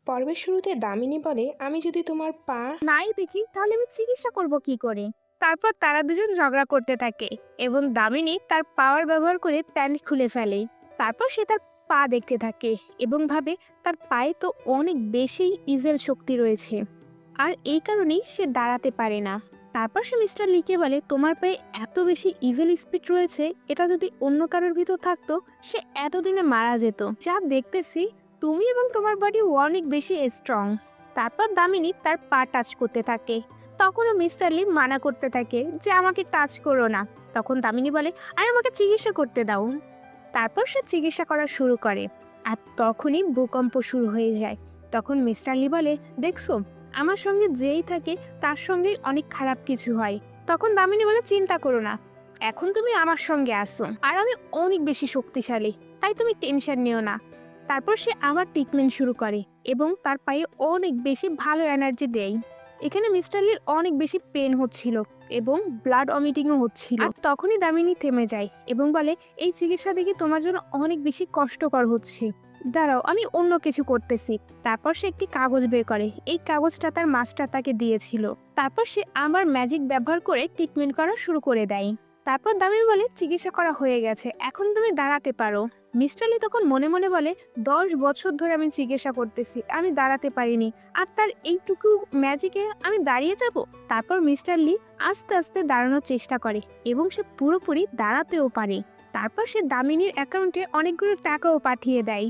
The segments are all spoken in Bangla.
পর্বের শুরুতে দামিনী বলে, আমি যদি তোমার পা নাই দেখি তাহলে আমি চিকিৎসা করব কি করে। তারপর তারা দুজন ঝগড়া করতে থাকে এবং দামিনী তার পাওয়ার ব্যবহার করে প্যান্ট খুলে ফেলে। তারপর সে তার পা দেখতে থাকে এবং ভাবে তার পায়ে তো অনেক বেশি ইভেল শক্তি রয়েছে, আর এই কারণেই সে দাঁড়াতে পারে না। তারপর সে মিস্টার লিকে বলে, তোমার পায়ে এত বেশি ইভেল স্পিড রয়েছে, এটা যদি অন্য কারোর ভিতর থাকতো সে এতদিনে মারা যেত। যা দেখতেছি তুমি এবং তোমার বডি অনেক বেশি স্ট্রং। তারপর দামিনী তার পা টাচ করতে থাকে। তখনও মিস্টার লি মানা করতে থাকে যে আমাকে টাচ করো না। তখন দামিনী বলে, আর আমাকে চিকিৎসা করতে দাও। তারপর সে চিকিৎসা করা শুরু করে, আর তখনই ভূকম্প শুরু হয়ে যায়। তখন মিস্টার লি বলে, দেখছো আমার সঙ্গে যেই থাকে তার সঙ্গেই অনেক খারাপ কিছু হয়। তখন দামিনী বলে, চিন্তা করো না, এখন তুমি আমার সঙ্গে আসো আর আমি অনেক বেশি শক্তিশালী, তাই তুমি টেনশন নিও না। তারপর সে আবার ট্রিটমেন্ট শুরু করে এবং তার পায়ে অনেক বেশি ভালো এনার্জি দেয়। এখানে মিস্টার লির অনেক বেশি পেন হচ্ছিল এবং ব্লাড অমিটিংও হচ্ছিল। আর তখনই দামিনী থেমে যায় এবং বলে, এই চিকিৎসা দেখে তোমার জন্য অনেক বেশি কষ্টকর হচ্ছে, দাঁড়াও আমি অন্য কিছু করতেছি। তারপর সে একটি কাগজ বের করে, এই কাগজটা তার মাস্টার তাকে দিয়েছিল। তারপর সে আবার ম্যাজিক ব্যবহার করে ট্রিটমেন্ট করা শুরু করে দেয়। তারপর দামিনী বলে, চিকিৎসা করা হয়ে গেছে, এখন তুমি দাঁড়াতে পারো। মিস্টার লি তখন মনে মনে বলে, 10 বছর ধরে আমি চিকিৎসা করতেছি, আমি দাঁড়াতে পারিনি, আর তার এইটুকু ম্যাজিকে আমি দাঁড়িয়ে যাব। তারপর মিস্টার লি আস্তে আস্তে দাঁড়ানোর চেষ্টা করে এবং সে পুরোপুরি দাঁড়াতেও পারে। তারপর সে দামিনীর অ্যাকাউন্টে অনেকগুলো টাকাও পাঠিয়ে দেয়।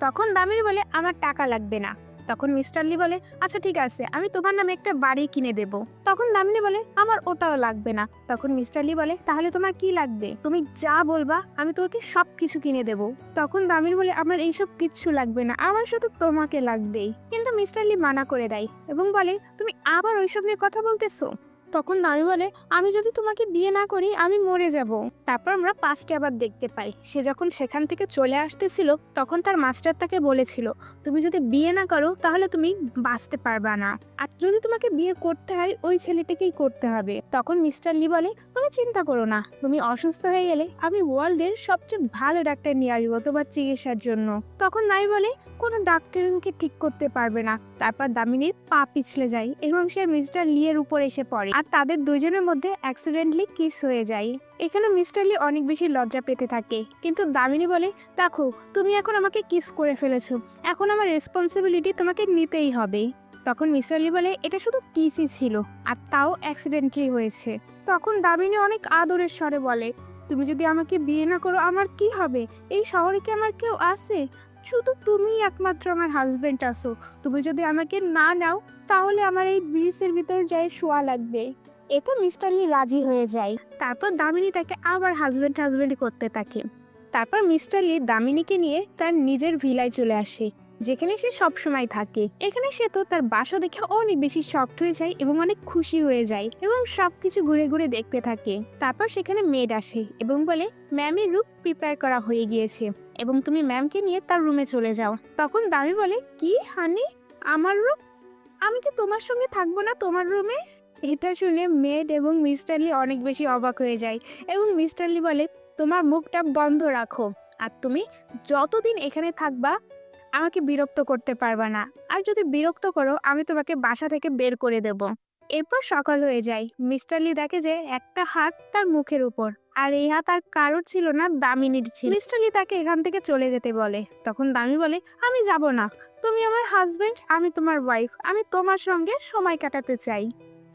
তখন দামিনী বলে, আমার টাকা লাগবে না। তখন মিস্টার লি বলে, আচ্ছা ঠিক আছে, আমি তোমার নামে একটা বাড়ি কিনে দেব। তখন দামিনী বলে, আমার ওটাও লাগবে না। তখন মিস্টার লি বলে, তাহলে তোমার কি লাগবে? তুমি যা বলবা আমি তোমাকে সব কিছু কিনে দেব। তখন দামিনী বলে, আমার এইসব কিচ্ছু লাগবে না, আমার শুধু তোমাকে লাগবেই। কিন্তু মিস্টার লি মানা করে দেয় এবং বলে, তুমি আবার ওইসব নিয়ে কথা বলতেছো? তখন দামি বলে, আমি যদি তোমাকে বিয়ে না করি আমি মরে যাব। তারপর আমরা পাস্টে আবার দেখতে পাই, সে যখন সেখান থেকে চলে আসতেছিল তখন তার মাস্টার তাকে বলেছিল, তুমি যদি বিয়ে না করো তাহলে তুমি বাঁচতে পারবা না, আর যদি তোমাকে বিয়ে করতে হয় ওই ছেলেটাকেই করতে হবে। তখন মিস্টার লি বলে, তুমি চিন্তা করো না, তুমি অসুস্থ হয়ে গেলে আমি ওয়ার্ল্ডের সবচেয়ে ভালো ডাক্তার নিয়ে আসবো তোমার চিকিৎসার জন্য। তখন দামি বলে, কোনো ডাক্তার আমাকে ঠিক করতে পারবে না। তারপর দামিনীর পা পিছলে যায় এবং সে মিস্টার লি এর উপর এসে পড়ে, আর তাদের দুজনের মধ্যে অ্যাক্সিডেন্টলি কিস হয়ে যায়। এখানে মিস্টার লি অনেক বেশি লজ্জা পেতে থাকে, কিন্তু দামিনী বলে, দেখো তুমি এখন আমাকে কিস করে ফেলেছো, এখন আমার রেসপন্সিবিলিটি তোমাকে নিতেই হবে। তখন মিস্টার লি বলে, এটা শুধু কিসই ছিল, আর তাও অ্যাক্সিডেন্টলি হয়েছে। তখন দামিনী অনেক আদরের স্বরে বলে, তুমি যদি আমাকে বিয়ে না করো আমার কি হবে? এই শহরে কি আমার কেউ আছে? শুধু তুমিই একমাত্র আমার হাজবেন্ড আছো। তুমি যদি আমাকে না নাও তাহলে আমার এই ব্রিজের ভিতর যাই শোয়া লাগবে। এতে মিস্টার লি রাজি হয়ে যায়। তারপর দামিনী তাকে আবার হাজবেন্ড হাজবেন্ড করতে থাকে। তারপর মিস্টার লি দামিনীকে নিয়ে তার নিজের ভিলায় চলে আসে, যেখানে সে সব সময় থাকে। এখানে সে তো তার বাসা দেখে অনেক বেশি শকড হয়ে যায় এবং অনেক খুশি হয়ে যায় এবং সবকিছু ঘুরে ঘুরে দেখতে থাকে। তারপর সেখানে মেড আসে এবং বলে, ম্যামের রুম প্রিপেয়ার করা হয়ে গিয়েছে এবং তুমি ম্যামকে নিয়ে তার রুমে চলে যাও। তখন দামি বলে, কি হানি, আমার রুম? আমি কি তোমার সঙ্গে থাকবো না তোমার রুমে? এটা শুনে মেড এবং মিস্টার লি অনেক বেশি অবাক হয়ে যায় এবং মিস্টার লি বলে, তোমার মুখটা বন্ধ রাখো, আর তুমি যতদিন এখানে থাকবা আমাকে বিরক্ত করতে পারবা না, আর যদি বিরক্ত করো আমি তোমাকে বাসা থেকে বের করে দেব। এরপর সকাল হয়ে যায়। মিস্টার লি দেখে যে একটা হাত তার মুখের উপর, আর এই হাত আর কারোর ছিল না, দামিনীর ছিল। মিস্টার লি তাকে এখান থেকে চলে যেতে বলে। তখন দামি বলে, আমি যাব না, তুমি আমার হাজবেন্ড, আমি তোমার ওয়াইফ, আমি তোমার সঙ্গে সময় কাটাতে চাই।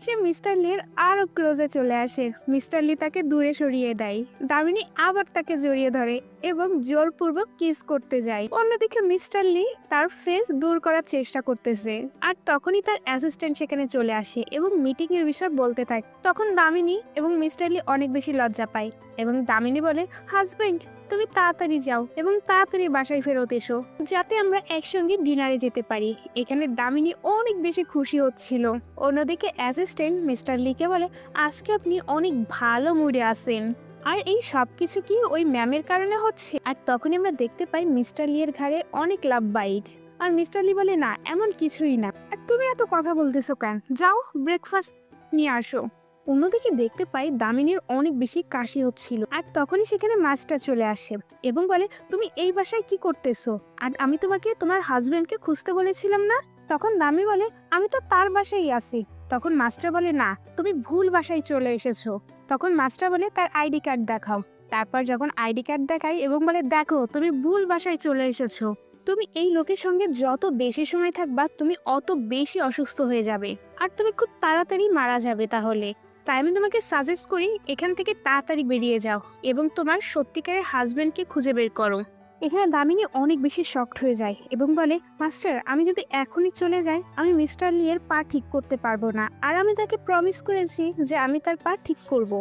সে মিস্টার লির আরো ক্লোজে চলে আসে। মিস্টার লি তাকে দূরে সরিয়ে দেয়। দামিনী আবার তাকে জড়িয়ে ধরে এবং জোরপূর্বক কিস করতে যায়। অন্যদিকে মিস্টার লি তার ফেস দূর করার চেষ্টা করতেছে, আর তখনই তার অ্যাসিস্ট্যান্ট সেখানে চলে আসে এবং মিটিং এর বিষয় বলতে থাকে। তখন দামিনী এবং মিস্টার লি অনেক বেশি লজ্জা পায় এবং দামিনী বলে, হাজবেন্ড তুমি তাড়াতাড়ি যাও এবং তাড়াতাড়ি বাসায় ফেরত এসো, যাতে আমরা একসঙ্গে ডিনারে যেতে পারি। এখানে দামিনী অনেক বেশি খুশি হচ্ছিল। অন্যদিকে অ্যাসিস্ট্যান্ট মিস্টার লিকে বলে, আজকে আপনি অনেক ভালো মুডে আছেন, আর এই সব কিছু কি ওই ম্যামের কারণে হচ্ছে? আর তখনই আমরা দেখতে পাই মিস্টার লি এর ঘাড়ে অনেক লাভ বাইট, আর মিস্টার লি বলে, না এমন কিছুই না, আর তুমি এত কথা বলতেছো কেন? যাও ব্রেকফাস্ট নিয়ে আসো। অন্যদিকে দেখতে পাই দামিনীর অনেক বেশি কাশি হচ্ছিল, আর তখনই সেখানে মাস্টার চলে আসে এবং বলে, তুমি এই বাসায় কি করতেছো? আর আমি তোমাকে তোমার হাজবেন্ডকে খুঁজতে বলেছিলাম না? তখন দামি বলে, আমি তো তার বাসায় আছি। তখন মাস্টার বলে, না, তুমি ভুল বাসায় চলে এসেছো। তখন মাস্টার বলে, তার আইডি কার্ড দেখাও। তারপর যখন আইডি কার্ড দেখাই এবং বলে, দেখো তুমি ভুল বাসায় চলে এসেছো। তুমি এই লোকের সঙ্গে যত বেশি সময় থাকবা তুমি অত বেশি অসুস্থ হয়ে যাবে, আর তুমি খুব তাড়াতাড়ি মারা যাবে। তাহলে তাই আমি তোমাকে সাজেস্ট করি এখান থেকে তাড়াতাড়ি বেরিয়ে যাও এবং তোমার সত্যিকারের হাজবেন্ডকে খুঁজে বের করো। এখানে দামিনী অনেক বেশি শকড হয়ে যায় এবং বলে, মাস্টার, আমি যদি এখনই চলে যাই আমি মিস্টার লিয়ের পা ঠিক করতে পারবো না, আর আমি তাকে প্রমিস করেছি যে আমি তার পা ঠিক করব।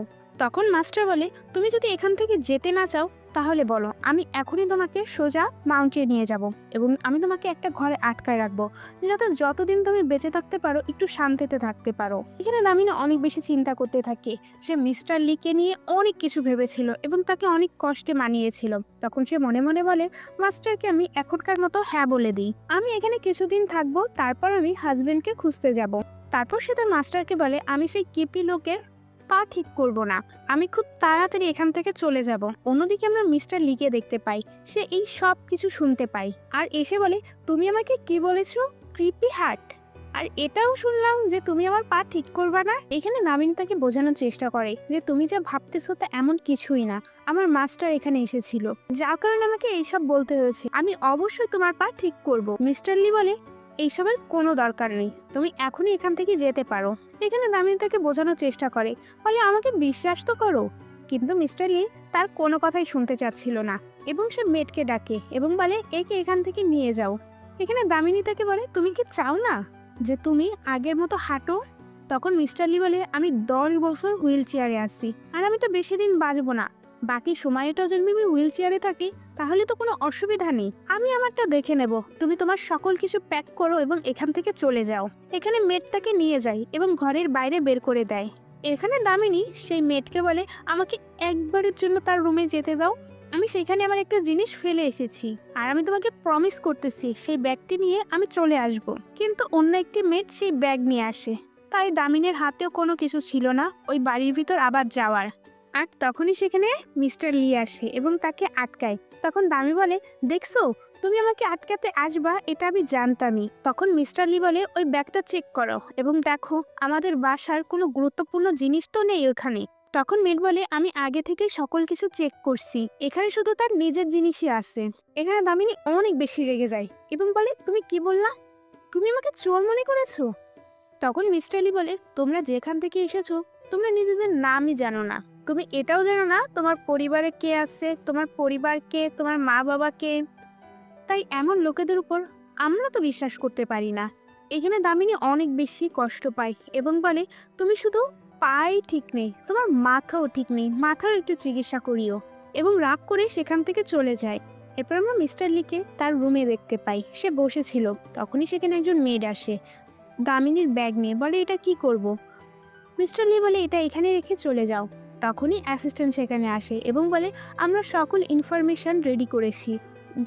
তখন মাস্টার বলে, তুমি যদি এখান থেকে যেতে না চাও তাহলে বলো, আমি এখনই তোমাকে সোজা মাউন্টে নিয়ে যাব এবং আমি তোমাকে একটা ঘরে আটকায় রাখবো, যাতে যতদিন তুমি বেঁচে থাকতে পারো একটু শান্তিতে থাকতে পারো। এখানে দামিনী অনেক বেশি চিন্তা করতে থাকে। সে মিস্টার লিকে নিয়ে অনেক কিছু ভেবেছিল এবং তাকে অনেক কষ্টে মানিয়েছিল। তখন সে মনে মনে বলে, মাস্টারকে আমি এখনকার মতো হ্যাঁ বলে দিই, আমি এখানে কিছুদিন থাকবো, তারপর আমি হাজবেন্ডকে খুঁজতে যাব। তারপর সে তার মাস্টারকে বলে, আমি সেই কিপি লোকের পা ঠিক করব না, আমি খুব তাড়াতাড়ি এখান থেকে চলে যাব। অন্যদিকে আমরা মিস্টার লিকে দেখতে পাই, সে এই সব কিছু শুনতে পাই আর এসে বলে, তুমি আমাকে কি বলেছো? Creepy heart? আর এটাও শুনলাম যে তুমি আমার পা ঠিক করবা না। এখানে দামিনী তাকে বোঝানোর চেষ্টা করে যে তুমি যা ভাবতেছো তা এমন কিছুই না, আমার মাস্টার এখানে এসেছিল যার কারণে আমাকে এইসব বলতে হয়েছে, আমি অবশ্যই তোমার পা ঠিক করব। মিস্টার লি বলে, এইসবের কোনো দরকার নেই, তুমি এখনই এখান থেকে যেতে পারো। এখানে দামিনী তাকে বোঝানোর চেষ্টা করে, বলে আমাকে বিশ্বাস তো করো। কিন্তু মিস্টার লি তার কোনো কথাই শুনতে চাচ্ছিল না এবং সে মেটকে ডাকে এবং বলে, একে এখান থেকে নিয়ে যাও। এখানে দামিনী তাকে বলে, তুমি কি চাও না যে তুমি আগের মতো হাঁটো? তখন মিস্টার লি বলে, আমি 10 বছর হুইল চেয়ারে আছি আর আমি তো বেশি দিন বাঁচবো না, বাকি সময়টা যদি আমি হুইল চেয়ারে থাকি তাহলে তো কোনো অসুবিধা নেই, আমি আমারটা দেখে নেব, তুমি তোমার সকল কিছু প্যাক করো এবং এখান থেকে চলে যাও। এখানে মেট তাকে নিয়ে যায় এবং ঘরের বাইরে বের করে দেয়। এখানে দামিনী সেই মেটকে বলে, আমাকে একবারের জন্য তার রুমে যেতে দাও, আমি সেখানে আমার একটা জিনিস ফেলে এসেছি আর আমি তোমাকে প্রমিস করতেছি সেই ব্যাগটি নিয়ে আমি চলে আসব। কিন্তু অন্য একটি মেট সেই ব্যাগ নিয়ে আসে, তাই দামিনীর হাতেও কোনো কিছু ছিল না ওই বাড়ির ভিতর আবার যাওয়ার। আর তখনই সেখানে মিস্টার লি আসে এবং তাকে আটকায়। তখন দামি বলে, দেখছো তুমি আমাকে আটকাতে আসবা এটা আমি জানতামই। তখন মিস্টার লি বলে, ওই ব্যাগটা চেক করো এবং দেখো আমাদের বাসার কোনো গুরুত্বপূর্ণ জিনিস তো নেই ওখানে। তখন মেট বলে, আমি আগে থেকে সকল কিছু চেক করছি, এখানে শুধু তার নিজের জিনিসই আছে। এখানে দামিনী অনেক বেশি রেগে যায় এবং বলে, তুমি কি বললা? তুমি আমাকে চোর মনে করেছো? তখন মিস্টার লি বলে, তোমরা যেখান থেকে এসেছো তোমরা নিজেদের নামই জানো না, তুমি এটাও জানো না তোমার পরিবারে কে আছে, তোমার পরিবার কে, তোমার মা বাবা কে, তাই এমন লোকেদের উপর আমরা তো বিশ্বাস করতে পারি না। এখানে দামিনী অনেক বেশি কষ্ট পায় এবং বলে, তুমি শুধু পাই ঠিক নেই, তোমার মাথাও ঠিক নেই, মাথার একটু চিকিৎসা করিও, এবং রাগ করে সেখান থেকে চলে যায়। এরপর আমরা মিস্টার লিকে তার রুমে দেখতে পাই, সে বসেছিল। তখনই সেখানে একজন মেড আসে দামিনীর ব্যাগ নিয়ে, বলে, এটা কি করব? মিস্টার লি বলে, এটা এখানে রেখে চলে যাও। তখনই অ্যাসিস্ট্যান্ট সেখানে আসে এবং বলে, আমরা সকল ইনফরমেশন রেডি করেছি।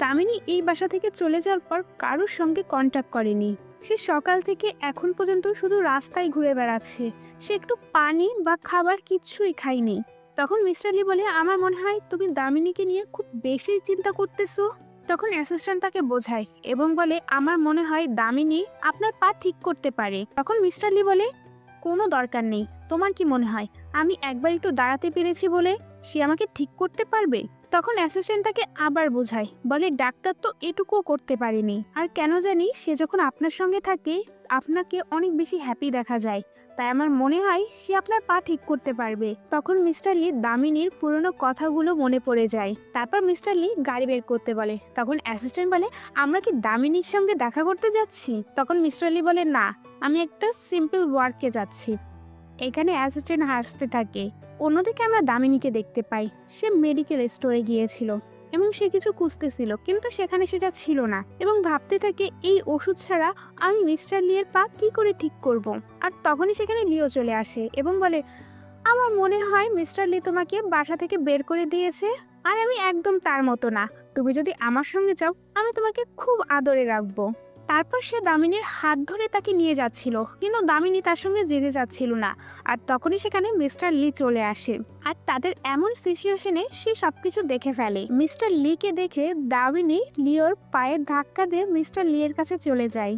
দামিনী এই বাসা থেকে চলে যাওয়ার পর কারোর সঙ্গে কন্ট্যাক্ট করেনি, সে সকাল থেকে এখন পর্যন্ত শুধু রাস্তায় ঘুরে বেড়াচ্ছে, সে একটু পানি বা খাবার কিচ্ছুই খায়নি। তখন মিস্টার লি বলে, আমার মনে হয় তুমি দামিনীকে নিয়ে খুব বেশি চিন্তা করতেছো। তখন অ্যাসিস্ট্যান্ট তাকে বোঝায় এবং বলে, আমার মনে হয় দামিনী আপনার পা ঠিক করতে পারে। তখন মিস্টার লি বলে, কোনো দরকার নেই, তোমার কি মনে হয় আমি একবার একটু দাঁড়াতে পেরেছি বলে সে আমাকে ঠিক করতে পারবে? তখন অ্যাসিস্ট্যান্ট তাকে আবার বোঝায়, বলে, ডাক্তার তো এটুকুও করতে পারেনি, আর কেন জানি সে যখন আপনার সঙ্গে থাকে আপনাকে অনেক বেশি হ্যাপি দেখা যায়, তাই আমার মনে হয় সে আপনার পা ঠিক করতে পারবে। তখন মিস্টার লি দামিনীর পুরনো কথাগুলো মনে পড়ে যায়। তারপর মিস্টার লি গাড়ি বের করতে বলে। তখন অ্যাসিস্ট্যান্ট বলে, আমরা কি দামিনীর সঙ্গে দেখা করতে যাচ্ছি? তখন মিস্টার লি বলে, না, আমি একটা সিম্পল ওয়ার্কে যাচ্ছি। এখানে অ্যাসিস্ট্যান্ট হাসতে থাকে। অন্যদিকে আমরা দামিনীকে দেখতে পাই, সে মেডিকেল স্টোরে গিয়েছিল এবং সে কিছু খুঁজতেছিল, কিন্তু সেখানে সেটা ছিল না এবং ভাবতে থাকে, এই ওষুধ ছাড়া আমি মিস্টার লিয়ের পা কি করে ঠিক করব। আর তখনই সেখানে লিও চলে আসে এবং বলে, আমার মনে হয় মিস্টার লি তোমাকে বাসা থেকে বের করে দিয়েছে, আর আমি একদম তার মতো না, তুমি যদি আমার সঙ্গে যাও আমি তোমাকে খুব আদরে রাখবো। তারপর সে দামিনীর হাত ধরে তাকে নিয়ে যাচ্ছিল, কিন্তু দামিনী তার সঙ্গে যেতে চাচ্ছিল না। আর তখনই সেখানে মিস্টার লি চলে আসে, আর তাদের এমন সিচুয়েশনে সে সবকিছু দেখে ফেলে। মিস্টার লিকে দেখে দামিনী লিওর পায়ে ধাক্কা দিয়ে মিস্টার লি এর কাছে চলে যায়।